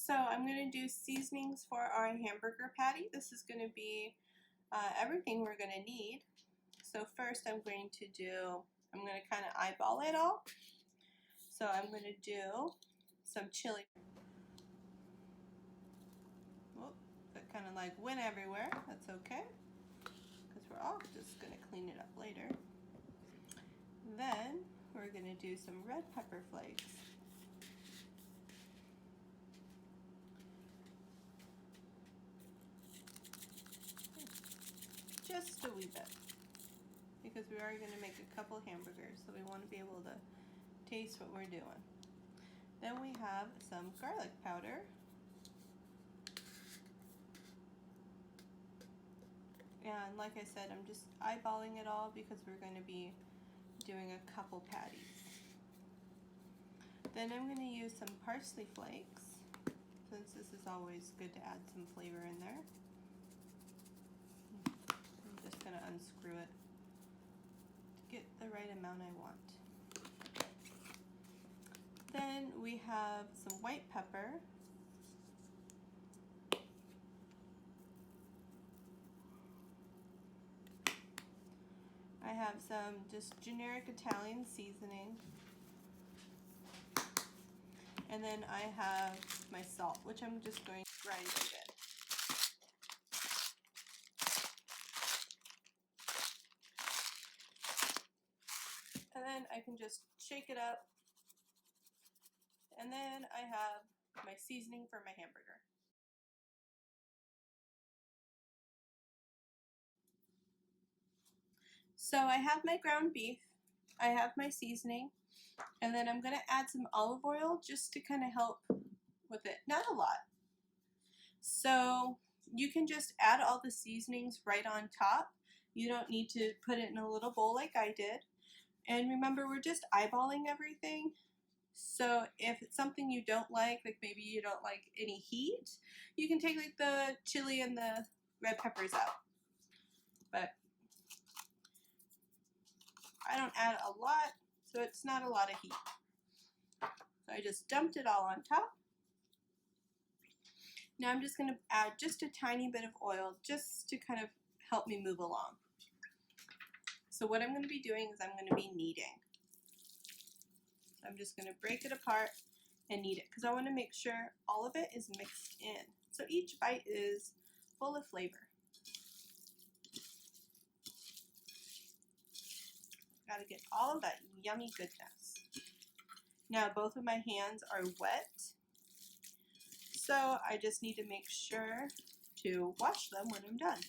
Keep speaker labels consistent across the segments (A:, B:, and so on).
A: So I'm going to do seasonings for our hamburger patty. This is going to be everything we're going to need. So first I'm going to kind of eyeball it all. So I'm going to do some chili. Whoop, that kind of like went everywhere. That's okay, because we're all just going to clean it up later. Then we're going to do some red pepper flakes. Just a wee bit, because we are going to make a couple hamburgers, so we want to be able to taste what we're doing. Then we have some garlic powder. And like I said, I'm just eyeballing it all because we're going to be doing a couple patties. Then I'm going to use some parsley flakes, since this is always good to add some flavor in there. I'm just going to unscrew it to get the right amount I want. Then we have some white pepper. I have some just generic Italian seasoning. And then I have my salt, which I'm just going to grind it in. And then I can just shake it up. And then I have my seasoning for my hamburger. So I have my ground beef, I have my seasoning, and then I'm going to add some olive oil just to kind of help with it. Not a lot. So you can just add all the seasonings right on top. You don't need to put it in a little bowl like I did. And remember, we're just eyeballing everything. So if it's something you don't like maybe you don't like any heat, you can take like the chili and the red peppers out. But I don't add a lot, so it's not a lot of heat. So I just dumped it all on top. Now I'm just going to add just a tiny bit of oil just to kind of help me move along. So what I'm going to be doing is I'm going to be kneading. So I'm just going to break it apart and knead it because I want to make sure all of it is mixed in. So each bite is full of flavor. Got to get all of that yummy goodness. Now both of my hands are wet, so I just need to make sure to wash them when I'm done.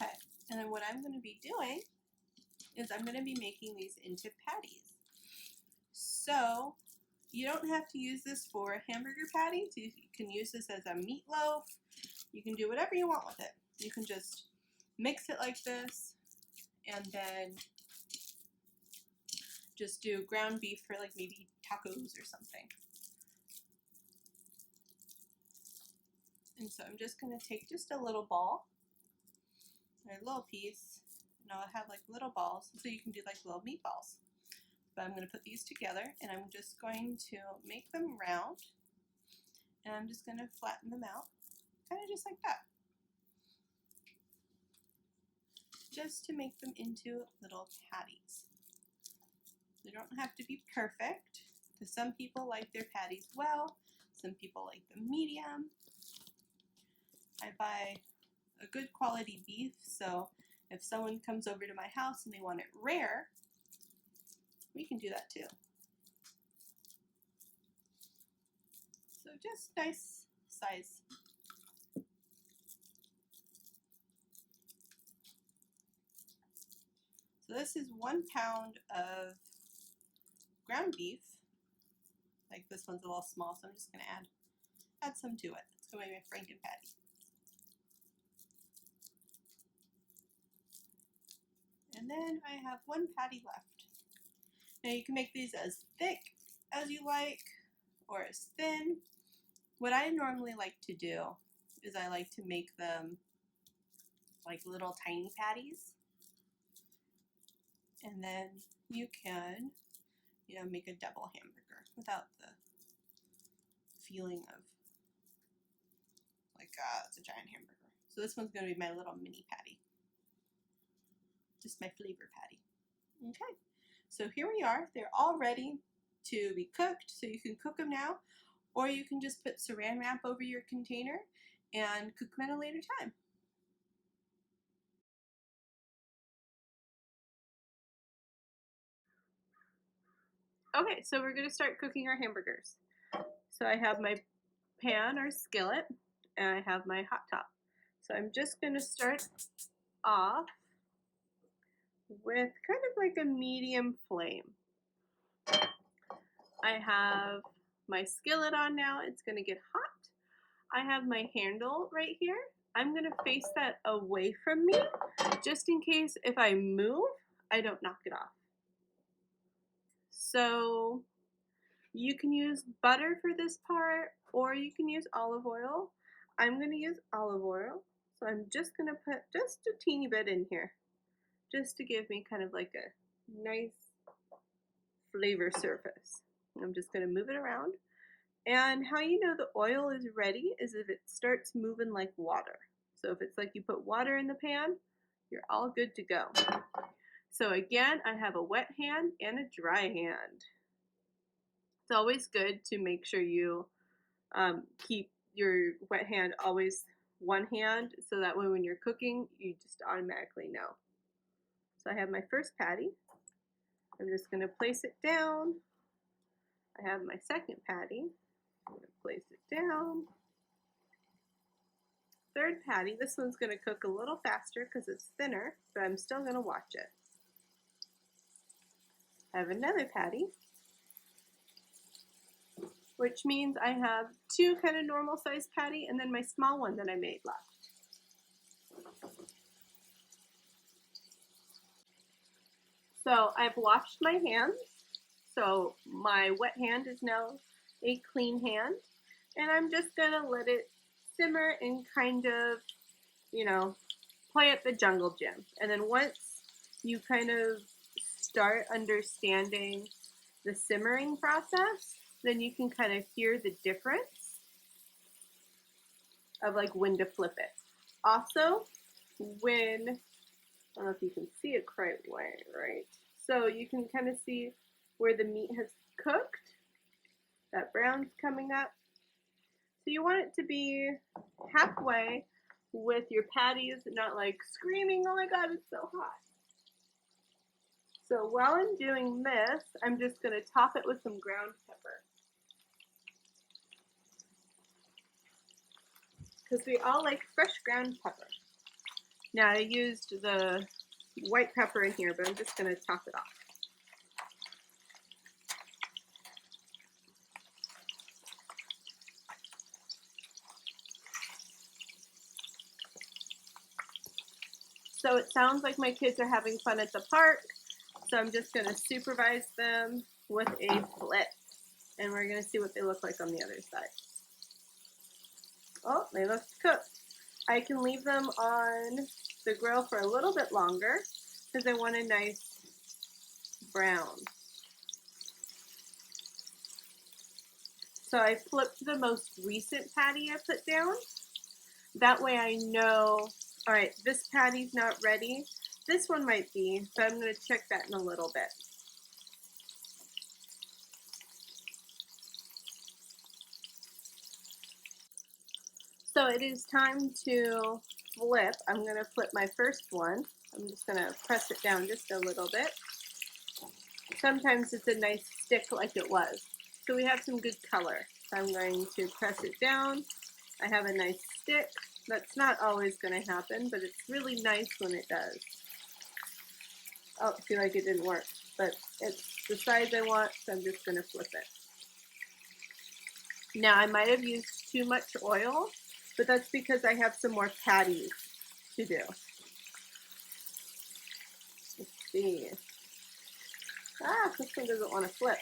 A: Okay, and then what I'm going to be doing is I'm going to be making these into patties. So you don't have to use this for hamburger patties. You can use this as a meatloaf. You can do whatever you want with it. You can just mix it like this and then just do ground beef for like maybe tacos or something. And so I'm just going to take just a little ball, or a little piece, and I'll have like little balls, so you can do like little meatballs. But I'm going to put these together, and I'm just going to make them round, and I'm just going to flatten them out, kind of just like that, just to make them into little patties. They don't have to be perfect, because some people like their patties well, some people like them medium. I buy a good quality beef, so if someone comes over to my house and they want it rare, we can do that too. So just nice size. So this is 1 pound of ground beef. Like this one's a little small, so I'm just going to add some to it. It's going to be my Franken patty. And then I have 1 patty left. Now you can make these as thick as you like or as thin. what I normally like to do is I like to make them like little tiny patties. And then you can, you know, make a double hamburger without the feeling of like, it's a giant hamburger. So this one's going to be my little mini patty. Just my flavor patty. Okay, so here we are. They're all ready to be cooked, so you can cook them now, or you can just put saran wrap over your container and cook them at a later time. Okay, so we're going to start cooking our hamburgers. So I have my pan or skillet, and I have my hot top. So I'm just going to start off with kind of like a medium flame. I have my skillet on now. It's going to get hot. I have my handle right here. I'm going to face that away from me just in case if I move, I don't knock it off. So you can use butter for this part, or you can use olive oil. I'm going to use olive oil. So I'm just going to put just a teeny bit in here, just to give me kind of like a nice flavor surface. I'm just going to move it around. And how you know the oil is ready is if it starts moving like water. So if it's like you put water in the pan, you're all good to go. So again, I have a wet hand and a dry hand. It's always good to make sure you keep your wet hand always one hand, so that way when you're cooking, you just automatically know. So I have my first patty. I'm just going to place it down. I have my second patty. I'm going to place it down. Third patty, this one's going to cook a little faster because it's thinner, but I'm still going to watch it. I have another patty, which means I have two kind of normal sized patty and then my small one that I made left. So I've washed my hands. So my wet hand is now a clean hand. And I'm just going to let it simmer and kind of, you know, play at the jungle gym. And then once you kind of start understanding the simmering process, then you can kind of hear the difference of like when to flip it. Also, when, I don't know if you can see it quite right? So you can kind of see where the meat has cooked. That brown's coming up. So you want it to be halfway with your patties, not like screaming, oh my god, it's so hot. So while I'm doing this, I'm just going to top it with some ground pepper. Because we all like fresh ground pepper. Now I used the white pepper in here, but I'm just going to top it off. So it sounds like my kids are having fun at the park. So I'm just going to supervise them with a flip. And we're going to see what they look like on the other side. Oh, they look cooked. I can leave them on the grill for a little bit longer because I want a nice brown. So I flipped the most recent patty I put down. That way I know, all right, this patty's not ready. This one might be, but I'm going to check that in a little bit. So it is time to flip. I'm going to flip my first one. I'm just going to press it down just a little bit. Sometimes it's a nice stick like it was. So we have some good color. So I'm going to press it down. I have a nice stick. That's not always going to happen, but it's really nice when it does. Oh, I feel like it didn't work, but it's the size I want, so I'm just going to flip it. Now, I might have used too much oil, but that's because I have some more patties to do. Let's see. Ah, this one doesn't want to flip.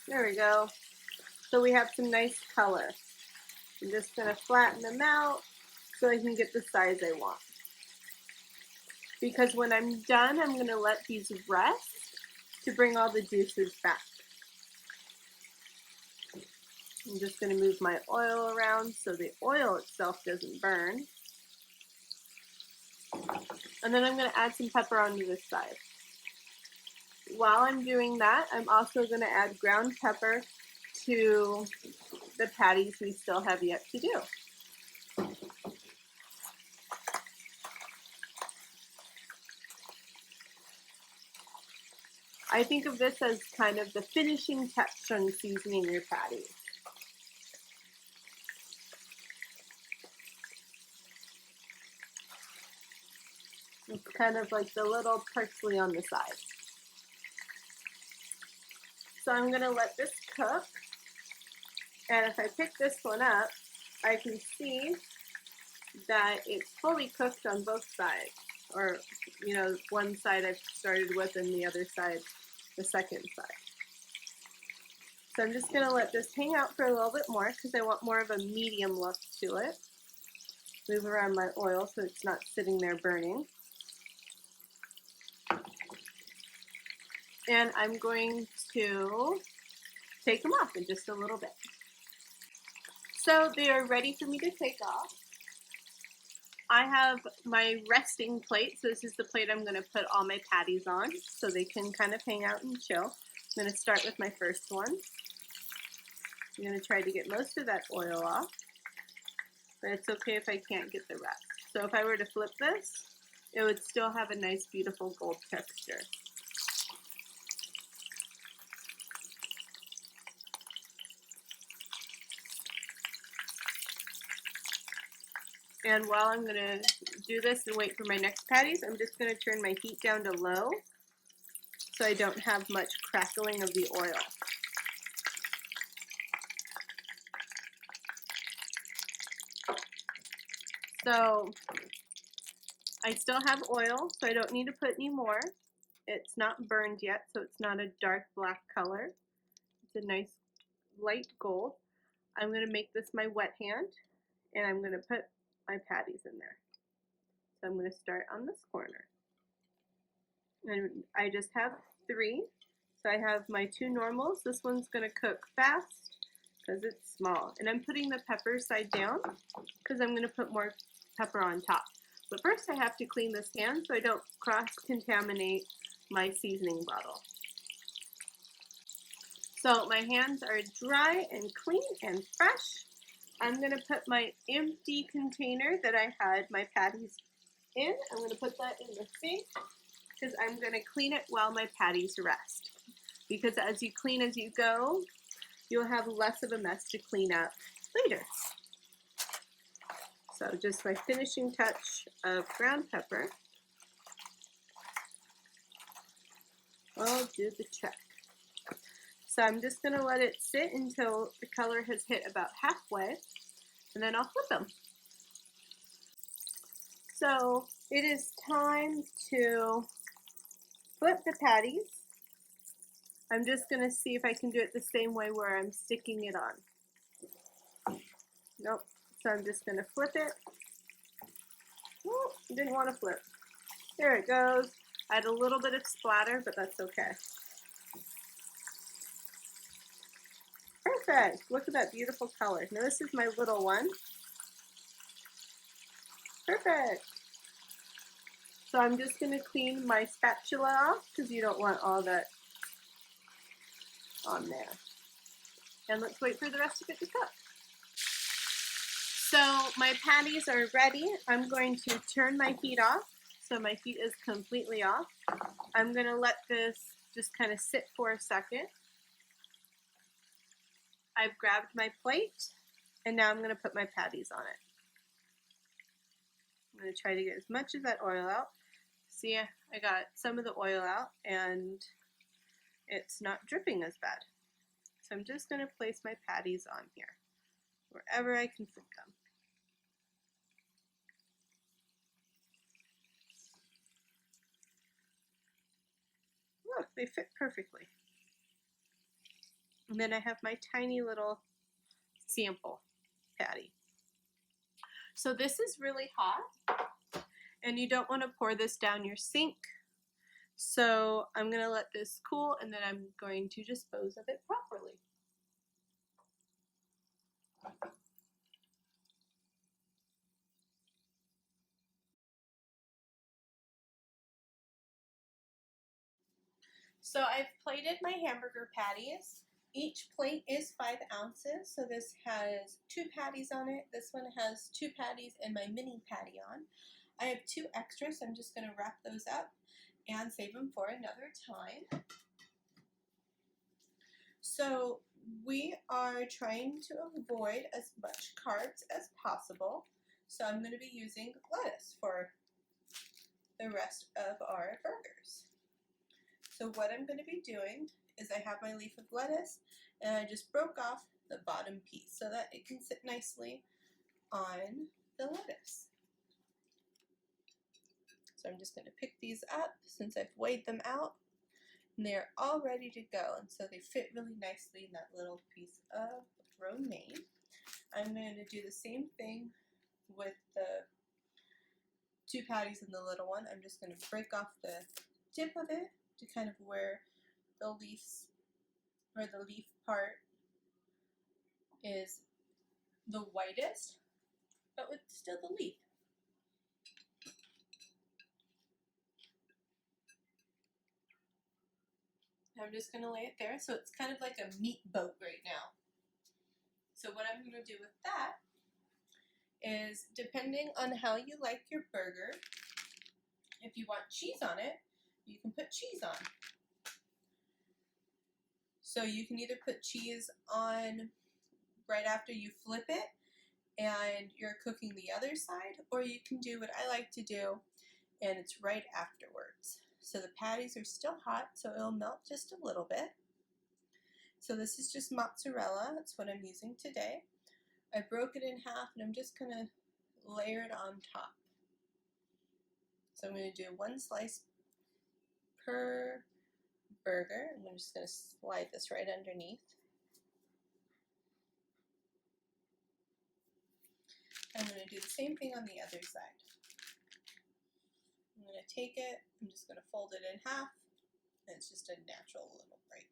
A: There we go. so we have some nice color. I'm just going to flatten them out so I can get the size I want. Because when I'm done, I'm going to let these rest to bring all the juices back. I'm just going to move my oil around so the oil itself doesn't burn. And then I'm going to add some pepper onto this side. While I'm doing that, I'm also going to add ground pepper to the patties we still have yet to do. I think of this as kind of the finishing touch on seasoning your patties. It's kind of like the little parsley on the side. So I'm going to let this cook. And if I pick this one up, I can see that it's fully cooked on both sides. Or, you know, one side I've started with and the other side, the second side. So I'm just going to let this hang out for a little bit more because I want more of a medium look to it. Move around my oil so it's not sitting there burning. And I'm going to take them off in just a little bit. So they are ready for me to take off. I have my resting plate, so this is the plate I'm going to put all my patties on so they can kind of hang out and chill. I'm going to start with my first one. I'm going to try to get most of that oil off, but it's okay if I can't get the rest. So if I were to flip this, it would still have a nice, beautiful gold texture. And while I'm going to do this and wait for my next patties, I'm just going to turn my heat down to low so I don't have much crackling of the oil. So I still have oil, so I don't need to put any more. It's not burned yet, so it's not a dark black color. It's a nice light gold. I'm going to make this my wet hand, and I'm going to put my patties in there. So I'm going to start on this corner. And I just have 3. So I have my 2 normals. This one's going to cook fast because it's small. And I'm putting the pepper side down because I'm going to put more pepper on top. But first I have to clean this hand so I don't cross-contaminate my seasoning bottle. So my hands are dry and clean and fresh. I'm going to put my empty container that I had my patties in. I'm going to put that in the sink because I'm going to clean it while my patties rest. Because as you clean as you go, you'll have less of a mess to clean up later. So just my finishing touch of ground pepper will do the trick. So I'm just going to let it sit until the color has hit about halfway, and then I'll flip them. So it is time to flip the patties. I'm just going to see if I can do it the same way where I'm sticking it on. Nope. So I'm just going to flip it. Oh, didn't want to flip. There it goes. I had a little bit of splatter, but that's okay. Perfect. Look at that beautiful color. Now this is my little one. Perfect. So I'm just going to clean my spatula off because you don't want all that on there. And let's wait for the rest of it to cook. So my patties are ready. I'm going to turn my heat off. So my heat is completely off. I'm going to let this just kind of sit for a second. I've grabbed my plate, and now I'm going to put my patties on it. I'm going to try to get as much of that oil out. See, I got some of the oil out, and it's not dripping as bad. So I'm just going to place my patties on here, wherever I can fit them. Look, they fit perfectly. And then I have my tiny little sample patty. So this is really hot, and you don't want to pour this down your sink. So I'm going to let this cool, and then I'm going to dispose of it properly. So I've plated my hamburger patties. Each plate is 5 ounces, so this has 2 patties on it. This one has 2 patties and my mini patty on. I have 2 extras, so I'm just going to wrap those up and save them for another time. So we are trying to avoid as much carbs as possible, so I'm going to be using lettuce for the rest of our burgers. So what I'm going to be doing is I have my leaf of lettuce, and I just broke off the bottom piece so that it can sit nicely on the lettuce. So I'm just going to pick these up since I've weighed them out, and they're all ready to go, and so they fit really nicely in that little piece of romaine. I'm going to do the same thing with the 2 patties and the little one. I'm just going to break off the tip of it to kind of where the leaves, or the leaf part, is the whitest, but with still the leaf. I'm just going to lay it there, so it's kind of like a meat boat right now. So what I'm going to do with that is, depending on how you like your burger, if you want cheese on it, you can put cheese on. So you can either put cheese on right after you flip it and you're cooking the other side, or you can do what I like to do, and it's right afterwards. So the patties are still hot, so it'll melt just a little bit. So this is just mozzarella. That's what I'm using today. I broke it in half, and I'm just going to layer it on top. So I'm going to do 1 slice per burger. I'm just going to slide this right underneath. I'm going to do the same thing on the other side. I'm going to take it, I'm just going to fold it in half, and it's just a natural little break.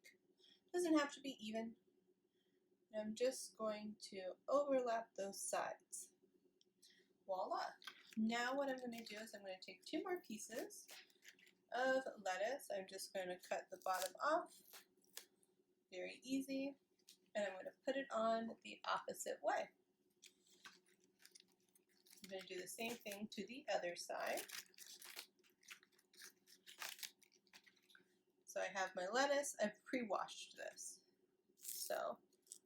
A: It doesn't have to be even. I'm just going to overlap those sides. Voila! Now what I'm going to do is I'm going to take 2 more pieces of lettuce. I'm just going to cut the bottom off, very easy, and I'm going to put it on the opposite way. I'm going to do the same thing to the other side. So I have my lettuce. I've pre-washed this. So,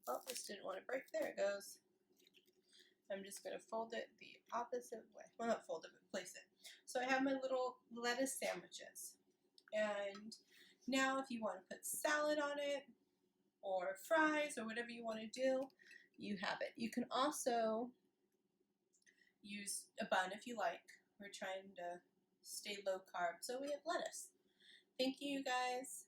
A: oh, this didn't want to break. There it goes. I'm just going to fold it the opposite way. Well, not fold it, but place it. So I have my little lettuce sandwiches. And now if you want to put salad on it, or fries, or whatever you want to do, you have it. You can also use a bun if you like. We're trying to stay low carb, so we have lettuce. Thank you, guys.